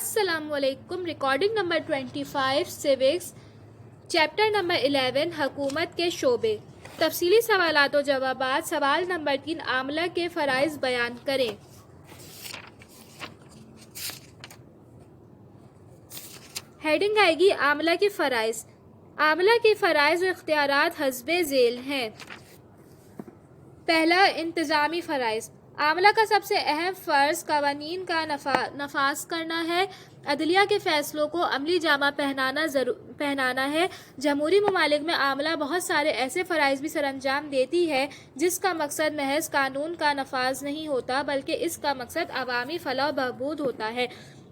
السلام علیکم۔ Recording number 25 سیوکس، chapter number 11 حکومت کے شعبے، تفصیلی سوالات و جوابات۔ سوال نمبر 3 عاملہ کے فرائض بیان کریں۔ ہیڈنگ آئے گی عاملہ کے فرائض۔ عاملہ کے فرائض و اختیارات حسب ذیل ہیں۔ پہلا، انتظامی فرائض۔ عاملہ کا سب سے اہم فرض قوانین کا نفاذ کرنا ہے، عدلیہ کے فیصلوں کو عملی جامہ پہنانا ہے۔ جمہوری ممالک میں عاملہ بہت سارے ایسے فرائض بھی سر انجام دیتی ہے جس کا مقصد محض قانون کا نفاذ نہیں ہوتا بلکہ اس کا مقصد عوامی فلاح و بہبود ہوتا ہے،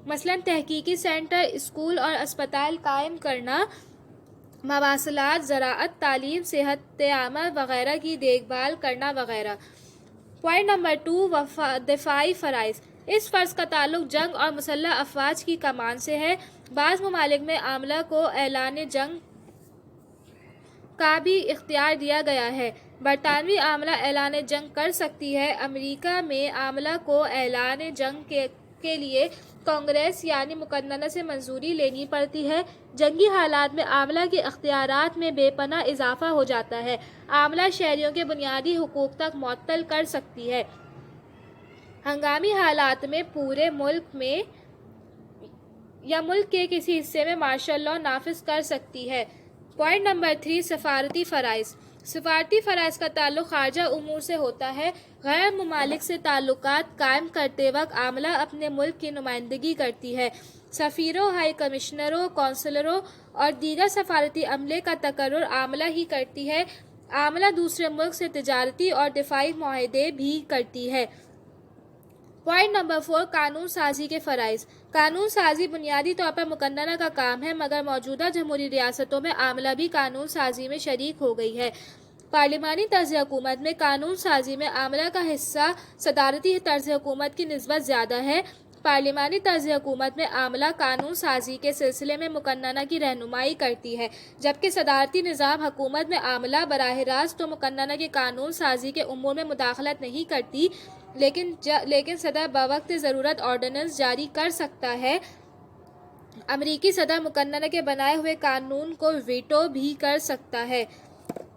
مثلاً تحقیقی سینٹر، اسکول اور اسپتال قائم کرنا، مواصلات، زراعت، تعلیم، صحت عامہ وغیرہ کی دیکھ بھال کرنا وغیرہ۔ پوائنٹ نمبر 2 دفاعی فرائض۔ اس فرض کا تعلق جنگ اور مسلح افواج کی کمان سے ہے۔ بعض ممالک میں عاملہ کو اعلان جنگ کا بھی اختیار دیا گیا ہے۔ برطانوی عاملہ اعلان جنگ کر سکتی ہے۔ امریکہ میں عاملہ کو اعلان جنگ کے لیے کانگریس یعنی مقننہ سے منظوری لینی پڑتی ہے۔ جنگی حالات میں عاملہ کے اختیارات میں بے پناہ اضافہ ہو جاتا ہے۔ عاملہ شہریوں کے بنیادی حقوق تک معطل کر سکتی ہے۔ ہنگامی حالات میں پورے ملک میں یا ملک کے کسی حصے میں مارشل لاء نافذ کر سکتی ہے۔ پوائنٹ نمبر 3 سفارتی فرائض۔ سفارتی فرائض کا تعلق خارجہ امور سے ہوتا ہے۔ غیر ممالک سے تعلقات قائم کرتے وقت عاملہ اپنے ملک کی نمائندگی کرتی ہے۔ سفیروں، ہائی کمشنروں، کونسلروں اور دیگر سفارتی عملے کا تقرر عاملہ ہی کرتی ہے۔ عاملہ دوسرے ملک سے تجارتی اور دفاعی معاہدے بھی کرتی ہے۔ پوائنٹ نمبر 4 قانون سازی کے فرائض۔ قانون سازی بنیادی طور پر مقننہ کا کام ہے، مگر موجودہ جمہوری ریاستوں میں عاملہ بھی قانون سازی میں شریک ہو گئی ہے۔ پارلیمانی طرز حکومت میں قانون سازی میں عاملہ کا حصہ صدارتی طرز حکومت کی نسبت زیادہ ہے۔ پارلیمانی طرز حکومت میں عاملہ قانون سازی کے سلسلے میں مقننہ کی رہنمائی کرتی ہے، جبکہ صدارتی نظام حکومت میں عاملہ براہ راست تو مقننہ کے قانون سازی کے امور میں مداخلت نہیں کرتی، لیکن صدر بوقت ضرورت آرڈیننس جاری کر سکتا ہے۔ امریکی صدر مقننہ کے بنائے ہوئے قانون کو ویٹو بھی کر سکتا ہے۔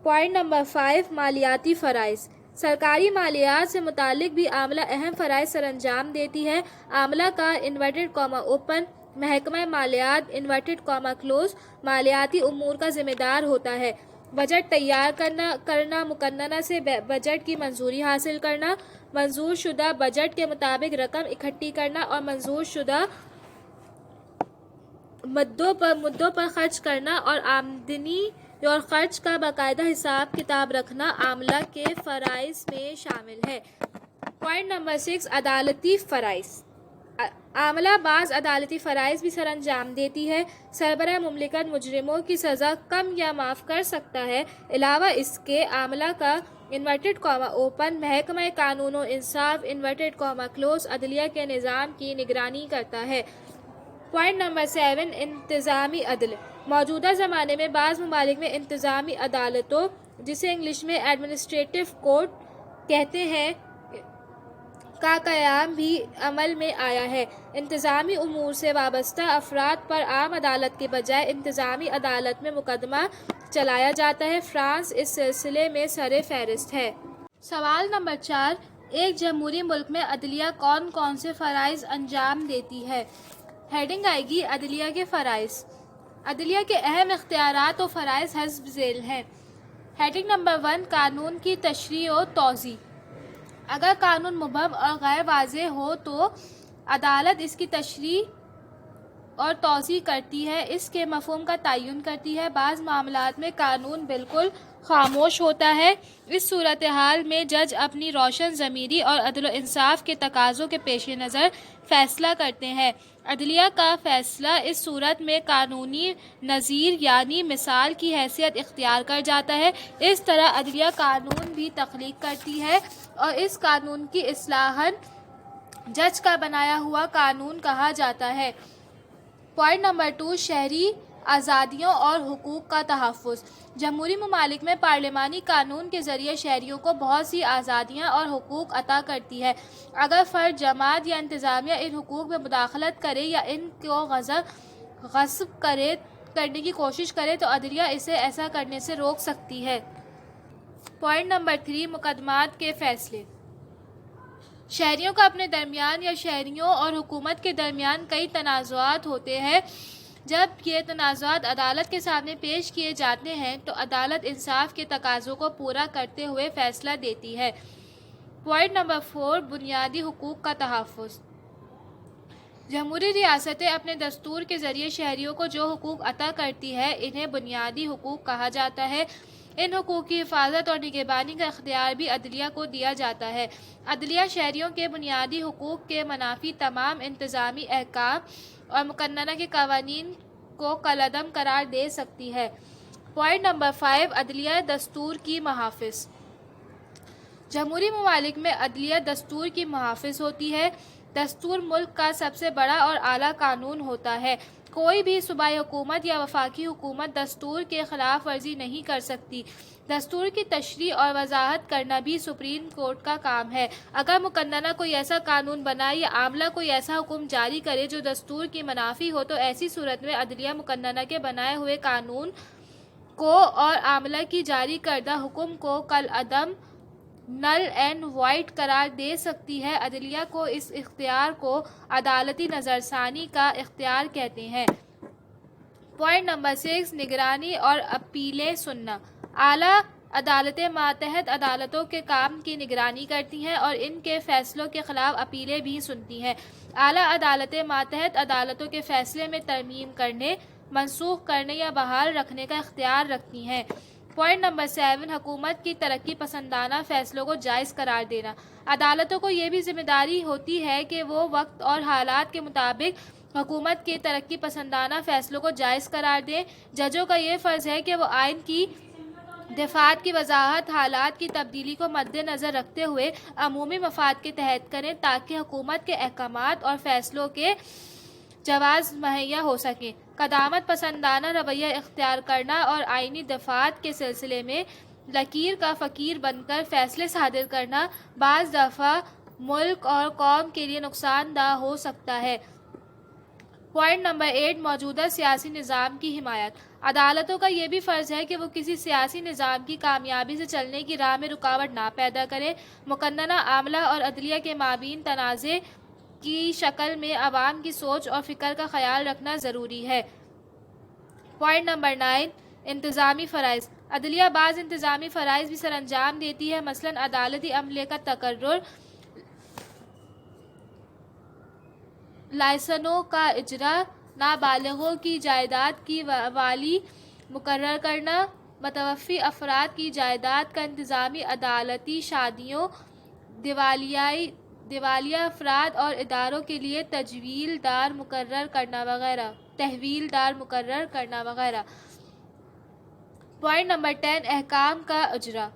پوائنٹ نمبر 5 مالیاتی فرائض۔ سرکاری مالیات سے متعلق بھی عاملہ اہم فرائض سر انجام دیتی ہے۔ عاملہ کا (اوپن) محکمہ مالیات (کلوز) مالیاتی امور کا ذمہ دار ہوتا ہے۔ بجٹ تیار کرنا، مقننہ سے بجٹ کی منظوری حاصل کرنا، منظور شدہ بجٹ کے مطابق رقم اکٹھی کرنا اور منظور شدہ مدوں پر خرچ کرنا اور آمدنی اور خرچ کا باقاعدہ حساب کتاب رکھنا عاملہ کے فرائض میں شامل ہے۔ پوائنٹ نمبر 6 عدالتی فرائض۔ عاملہ بعض عدالتی فرائض بھی سر انجام دیتی ہے۔ سربراہ مملکت مجرموں کی سزا کم یا معاف کر سکتا ہے۔ علاوہ اس کے عاملہ کا (اوپن) محکمہ قانون و انصاف (کلوز) عدلیہ کے نظام کی نگرانی کرتا ہے۔ پوائنٹ نمبر 7 انتظامی عدل۔ موجودہ زمانے میں بعض ممالک میں انتظامی عدالتوں، جسے انگلش میں ایڈمنسٹریٹو کورٹ کہتے ہیں، کا قیام بھی عمل میں آیا ہے۔ انتظامی امور سے وابستہ افراد پر عام عدالت کے بجائے انتظامی عدالت میں مقدمہ چلایا جاتا ہے۔ فرانس اس سلسلے میں سر فہرست ہے۔ سوال نمبر 4 ایک جمہوری ملک میں عدلیہ کون کون سے فرائض انجام دیتی ہے؟ ہیڈنگ آئے گی عدلیہ کے فرائض۔ عدلیہ کے اہم اختیارات و فرائض حسب ذیل ہیں۔ ہیڈنگ نمبر 1 قانون کی تشریح و توضیح۔ اگر قانون مبہم اور غیر واضح ہو تو عدالت اس کی تشریح اور توضیح کرتی ہے، اس کے مفہوم کا تعین کرتی ہے۔ بعض معاملات میں قانون بالکل خاموش ہوتا ہے۔ اس صورتحال میں جج اپنی روشن ضمیری اور عدل و انصاف کے تقاضوں کے پیش نظر فیصلہ کرتے ہیں۔ عدلیہ کا فیصلہ اس صورت میں قانونی نظیر یعنی مثال کی حیثیت اختیار کر جاتا ہے۔ اس طرح عدلیہ قانون بھی تخلیق کرتی ہے اور اس قانون کی اصلاحاً جج کا بنایا ہوا قانون کہا جاتا ہے۔ پوائنٹ نمبر 2 شہری آزادیوں اور حقوق کا تحفظ۔ جمہوری ممالک میں پارلیمانی قانون کے ذریعے شہریوں کو بہت سی آزادیاں اور حقوق عطا کرتی ہے۔ اگر فرد، جماعت یا انتظامیہ ان حقوق میں مداخلت کرے یا ان کو غصب کرنے کی کوشش کرے تو عدلیہ اسے ایسا کرنے سے روک سکتی ہے۔ پوائنٹ نمبر 3، مقدمات کے فیصلے۔ شہریوں کا اپنے درمیان یا شہریوں اور حکومت کے درمیان کئی تنازعات ہوتے ہیں۔ جب یہ تنازعات عدالت کے سامنے پیش کیے جاتے ہیں تو عدالت انصاف کے تقاضوں کو پورا کرتے ہوئے فیصلہ دیتی ہے۔ پوائنٹ نمبر 4، بنیادی حقوق کا تحفظ۔ جمہوری ریاستیں اپنے دستور کے ذریعے شہریوں کو جو حقوق عطا کرتی ہے انہیں بنیادی حقوق کہا جاتا ہے۔ ان حقوق کی حفاظت اور نگہبانی کا اختیار بھی عدلیہ کو دیا جاتا ہے۔ عدلیہ شہریوں کے بنیادی حقوق کے منافی تمام انتظامی احکام اور مقننہ کے قوانین کو کالعدم قرار دے سکتی ہے۔ پوائنٹ نمبر 5، عدلیہ دستور کی محافظ۔ جمہوری ممالک میں عدلیہ دستور کی محافظ ہوتی ہے۔ دستور ملک کا سب سے بڑا اور اعلیٰ قانون ہوتا ہے۔ کوئی بھی صوبائی حکومت یا وفاقی حکومت دستور کے خلاف ورزی نہیں کر سکتی۔ دستور کی تشریح اور وضاحت کرنا بھی سپریم کورٹ کا کام ہے۔ اگر مقننہ کوئی ایسا قانون بنائے یا عملہ کوئی ایسا حکم جاری کرے جو دستور کی منافی ہو تو ایسی صورت میں عدلیہ مقننہ کے بنائے ہوئے قانون کو اور عملہ کی جاری کردہ حکم کو کالعدم نل اینڈ وائڈ قرار دے سکتی ہے۔ عدلیہ کو اس اختیار کو عدالتی نظر ثانی کا اختیار کہتے ہیں۔ پوائنٹ نمبر 6، نگرانی اور اپیلیں سننا۔ اعلیٰ عدالتیں ماتحت عدالتوں کے کام کی نگرانی کرتی ہیں اور ان کے فیصلوں کے خلاف اپیلیں بھی سنتی ہیں۔ اعلیٰ عدالتیں ماتحت عدالتوں کے فیصلے میں ترمیم کرنے، منسوخ کرنے یا بحال رکھنے کا اختیار رکھتی ہیں۔ پوائنٹ نمبر 7، حکومت کی ترقی پسندانہ فیصلوں کو جائز قرار دینا۔ عدالتوں کو یہ بھی ذمہ داری ہوتی ہے کہ وہ وقت اور حالات کے مطابق حکومت کے ترقی پسندانہ فیصلوں کو جائز قرار دیں۔ ججوں کا یہ فرض ہے کہ وہ آئین کی دفعات کی وضاحت حالات کی تبدیلی کو مد نظر رکھتے ہوئے عمومی مفاد کے تحت کریں تاکہ حکومت کے احکامات اور فیصلوں کے جواز مہیا ہو سکیں۔ قدامت پسندانہ رویہ اختیار کرنا اور آئینی دفعات کے سلسلے میں لکیر کا فقیر بن کر فیصلے صادر کرنا بعض دفعہ ملک اور قوم کے لیے نقصان دہ ہو سکتا ہے۔ پوائنٹ نمبر 8، موجودہ سیاسی نظام کی حمایت۔ عدالتوں کا یہ بھی فرض ہے کہ وہ کسی سیاسی نظام کی کامیابی سے چلنے کی راہ میں رکاوٹ نہ پیدا کریں۔ مقننہ عملہ اور عدلیہ کے مابین تنازع کی شکل میں عوام کی سوچ اور فکر کا خیال رکھنا ضروری ہے۔ پوائنٹ نمبر 9، انتظامی فرائض۔ عدلیہ بعض انتظامی فرائض بھی سر انجام دیتی ہے، مثلاً عدالتی عملے کا تقرر، لائسنسوں کا اجرا، نابالغوں کی جائیداد کی والی مقرر کرنا، متوفی افراد کی جائیداد کا انتظامی، عدالتی شادیوں، دیوالیہ افراد اور اداروں کے لیے تحویل دار مقرر کرنا وغیرہ۔ پوائنٹ نمبر 10، احکام کا اجرا۔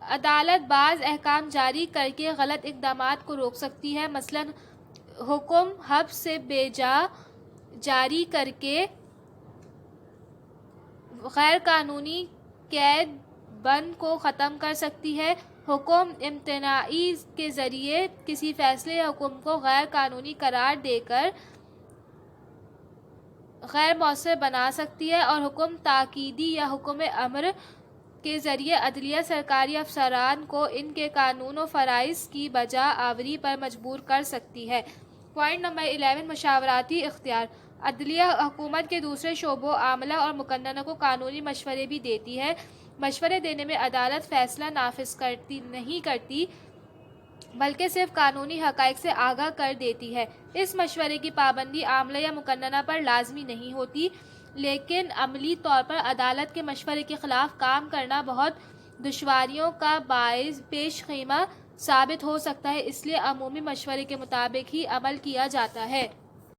عدالت بعض احکام جاری کر کے غلط اقدامات کو روک سکتی ہے، مثلاً حکم حبس سے بیجا جاری کر کے غیر قانونی قید بند کو ختم کر سکتی ہے، حکم امتناعی کے ذریعے کسی فیصلے یا حکم کو غیر قانونی قرار دے کر غیر مؤثر بنا سکتی ہے، اور حکم تاکیدی یا حکم امر کے ذریعے عدلیہ سرکاری افسران کو ان کے قانون و فرائض کی بجا آوری پر مجبور کر سکتی ہے۔ پوائنٹ نمبر 11، مشاورتی اختیار۔ عدلیہ حکومت کے دوسرے شعبوں، عملہ اور مقننہ کو قانونی مشورے بھی دیتی ہے۔ مشورے دینے میں عدالت فیصلہ نافذ نہیں کرتی بلکہ صرف قانونی حقائق سے آگاہ کر دیتی ہے۔ اس مشورے کی پابندی عملہ یا مقننہ پر لازمی نہیں ہوتی، لیکن عملی طور پر عدالت کے مشورے کے خلاف کام کرنا بہت دشواریوں کا پیش خیمہ ثابت ہو سکتا ہے، اس لیے عمومی مشورے کے مطابق ہی عمل کیا جاتا ہے۔